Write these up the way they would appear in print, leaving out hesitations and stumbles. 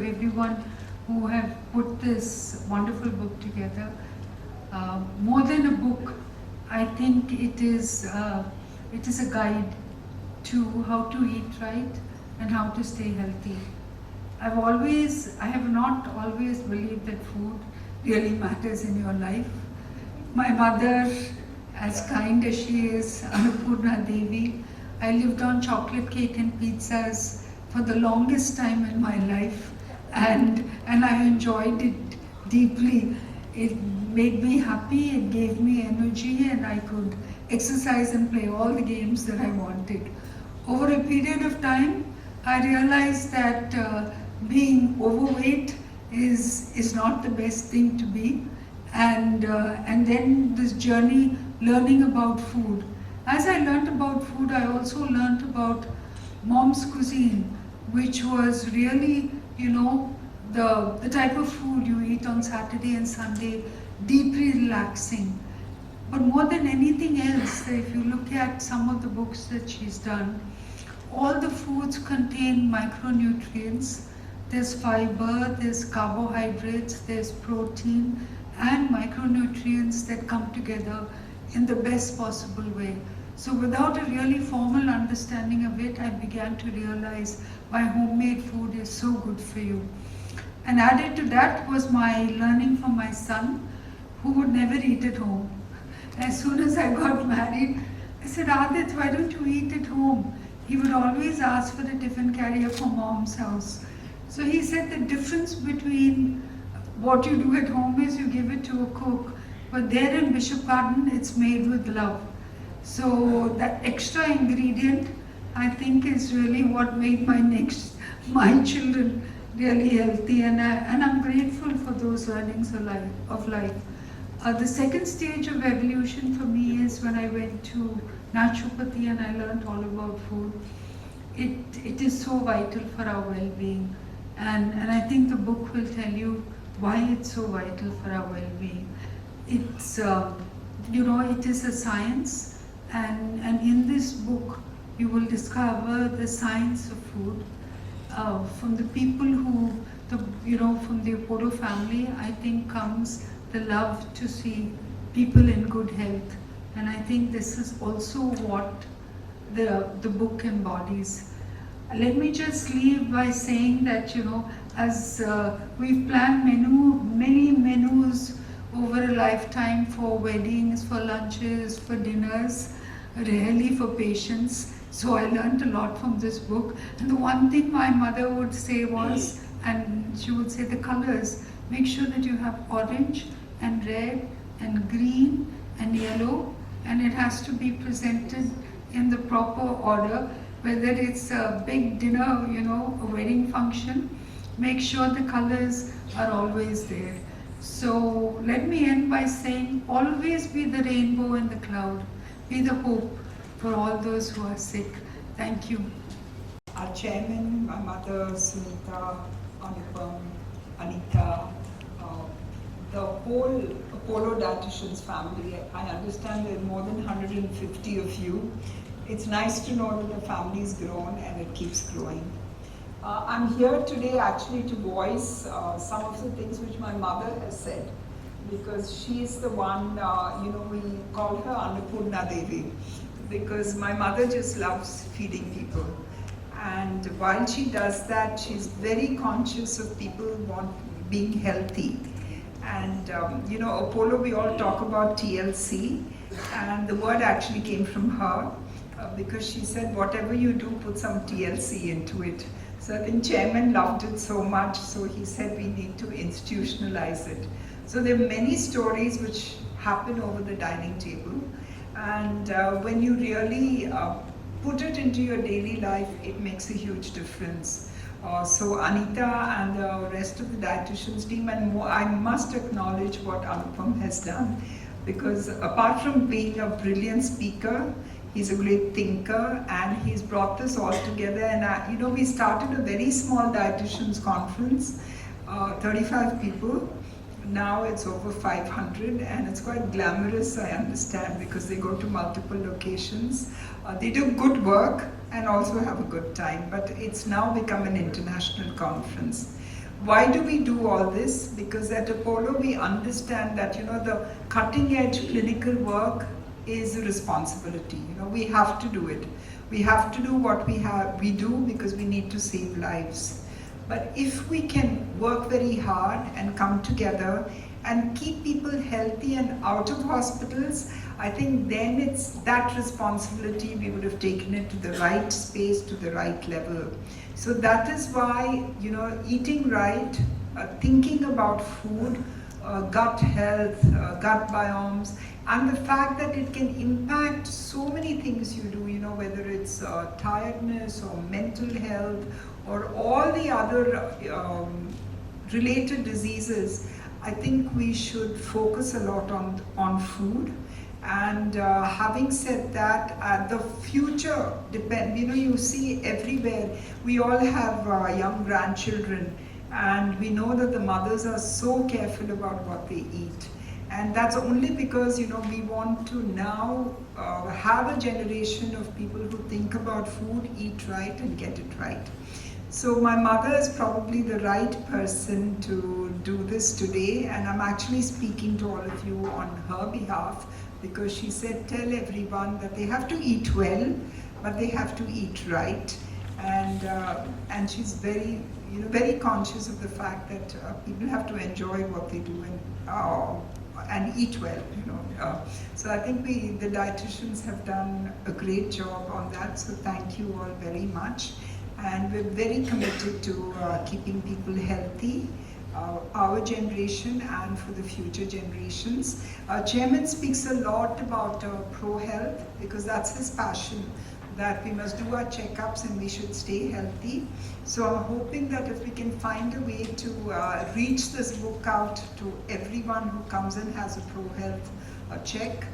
everyone who have put this wonderful book together. More than a book, I think it is a guide to how to eat right and how to stay healthy. I have not always believed that food really matters in your life. My mother, as kind as she is, Annapurna Devi, I lived on chocolate cake and pizzas for the longest time in my life, and I enjoyed it deeply. It made me happy, it gave me energy, and I could exercise and play all the games that I wanted. Over a period of time, I realized that being overweight is not the best thing to be, and then this journey learning about food. As I learned about food, I also learned about mom's cuisine, which was really, the type of food you eat on Saturday and Sunday, deeply relaxing. But more than anything else, if you look at some of the books that she's done, all the foods contain micronutrients. There's fiber, there's carbohydrates, there's protein, and micronutrients that come together in the best possible way. So without a really formal understanding of it, I began to realize why homemade food is so good for you. And added to that was my learning from my son, who would never eat at home. As soon as I got married, I said, Adit, why don't you eat at home? He would always ask for a tiffin carrier from mom's house. So he said the difference between what you do at home is you give it to a cook, but there in Bishop Garden, it's made with love. So that extra ingredient, I think, is really what made my children really healthy, and I'm grateful for those learnings of life. The second stage of evolution for me is when I went to naturopathy and I learned all about food. It is so vital for our well-being, and I think the book will tell you why it's so vital for our well-being. It's it is a science, and in this book you will discover the science of food from the people from the Apollo family. I think comes the love to see people in good health, and I think this is also what the book embodies. Let me just leave by saying that as we've planned many menus over a lifetime, for weddings, for lunches, for dinners, rarely for patients. So I learned a lot from this book. And the one thing my mother would say was, and she would say the colors, make sure that you have orange and red and green and yellow, and it has to be presented in the proper order. Whether it's a big dinner, a wedding function, make sure the colors are always there. So let me end by saying, always be the rainbow in the cloud. Be the hope for all those who are sick. Thank you. Our chairman, my mother, Sunita, Anupam, Anita, the whole Apollo Dietitians family. I understand there are more than 150 of you. It's nice to know that the family's grown and it keeps growing. I'm here today actually to voice some of the things which my mother has said, because she's the one, we call her Annapurna Devi, because my mother just loves feeding people. And while she does that, she's very conscious of people being healthy. And Apollo, we all talk about TLC, and the word actually came from her, because she said, whatever you do, put some TLC into it. So I think chairman loved it so much, so he said we need to institutionalize it. So there are many stories which happen over the dining table, and when you really put it into your daily life, it makes a huge difference. So Anita and the rest of the dietitians team, and I must acknowledge what Anupam has done, because apart from being a brilliant speaker, he's a great thinker, and he's brought this all together. And we started a very small dietitians conference, 35 people. Now it's over 500, and it's quite glamorous, I understand, because they go to multiple locations. They do good work and also have a good time, but it's now become an international conference. Why do we do all this? Because at Apollo we understand that the cutting edge clinical work is a responsibility. We have to do it. We have to do what we do because we need to save lives. But if we can work very hard and come together and keep people healthy and out of hospitals, I think then it's that responsibility, we would have taken it to the right space, to the right level. So that is why, eating right, thinking about food, gut health, gut biomes, and the fact that it can impact so many things you do, whether it's tiredness or mental health or all the other related diseases. I think we should focus a lot on food. And having said that, the future depends, you see everywhere, we all have young grandchildren, and we know that the mothers are so careful about what they eat. And that's only because, we want to now have a generation of people who think about food, eat right, and get it right. So my mother is probably the right person to do this today, and I'm actually speaking to all of you on her behalf, because she said, tell everyone that they have to eat well, but they have to eat right. And she's very, very conscious of the fact that people have to enjoy what they do and eat well. So I think the dietitians have done a great job on that. So thank you all very much. And we're very committed to keeping people healthy, our generation and for the future generations. Chairman speaks a lot about pro-health because that's his passion, that we must do our checkups and we should stay healthy. So I'm hoping that if we can find a way to reach this book out to everyone who comes and has a pro-health check,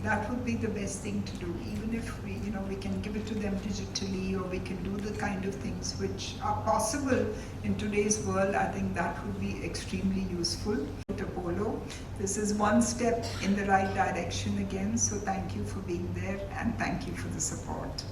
that would be the best thing to do. Even if we can give it to them digitally, or we can do the kind of things which are possible in today's world, I think that would be extremely useful. Apollo, this is one step in the right direction again, so thank you for being there and thank you for the support.